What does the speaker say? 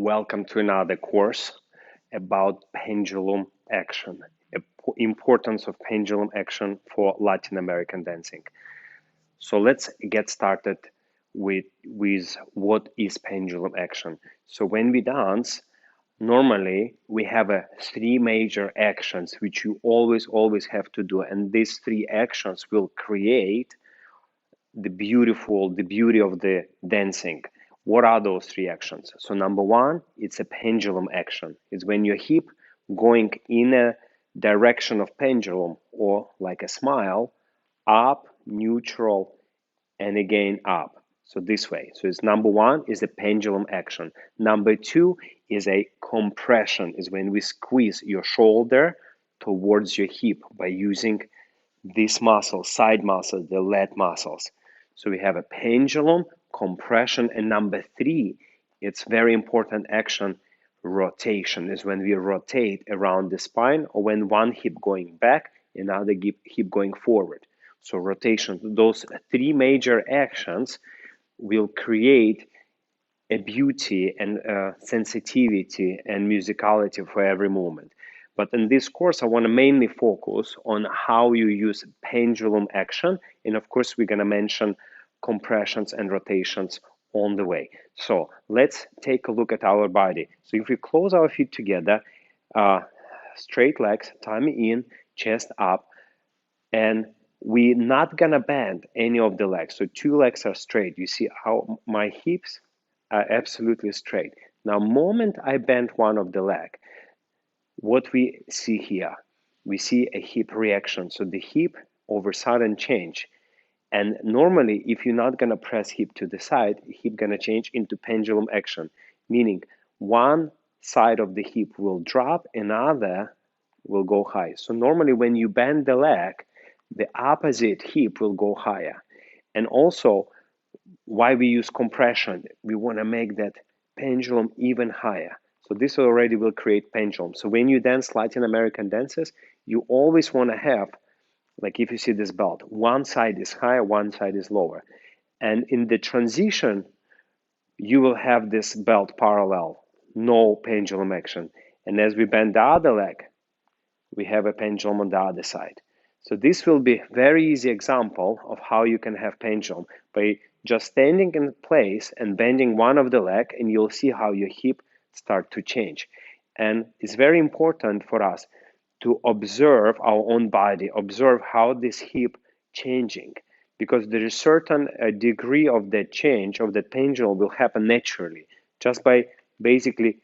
Welcome to another course about pendulum action, importance of pendulum action for Latin American dancing. So let's get started with what is pendulum action. So when we dance, normally we have three major actions which you always have to do, and these three actions will create the beauty of the dancing. What are those three actions? So number one, it's a pendulum action. It's when your hip going in a direction of pendulum, or like a smile, up, neutral, and again up. So this way. So it's number one is a pendulum action. Number two is a compression, is when we squeeze your shoulder towards your hip by using this muscle, side muscle, the lat muscles. So we have a pendulum, compression, and number three, it's very important action, rotation, is when we rotate around the spine, or when one hip going back, another hip going forward. So rotation, those three major actions will create a beauty and sensitivity and musicality for every movement. But in this course, I want to mainly focus on how you use pendulum action. And of course, we're going to mention compressions and rotations on the way. So let's take a look at our body. So if we close our feet together, straight legs, tummy in, chest up, and we're not gonna bend any of the legs. So two legs are straight. You see how my hips are absolutely straight. Now, moment I bend one of the leg, what we see here, we see a hip reaction. So the hip over sudden change. And normally, if you're not gonna press hip to the side, hip gonna change into pendulum action, meaning one side of the hip will drop, another will go high. So normally when you bend the leg, the opposite hip will go higher. And also, why we use compression, we want to make that pendulum even higher. So this already will create pendulum. So when you dance Latin American dances, you always want to have, like if you see this belt, one side is higher, one side is lower. And in the transition, you will have this belt parallel, no pendulum action. And as we bend the other leg, we have a pendulum on the other side. So this will be a very easy example of how you can have pendulum by just standing in place and bending one of the leg, and you'll see how your hip start to change. And it's very important for us to observe our own body, observe how this hip changing, because there is certain degree of that change of the pendulum will happen naturally just by basically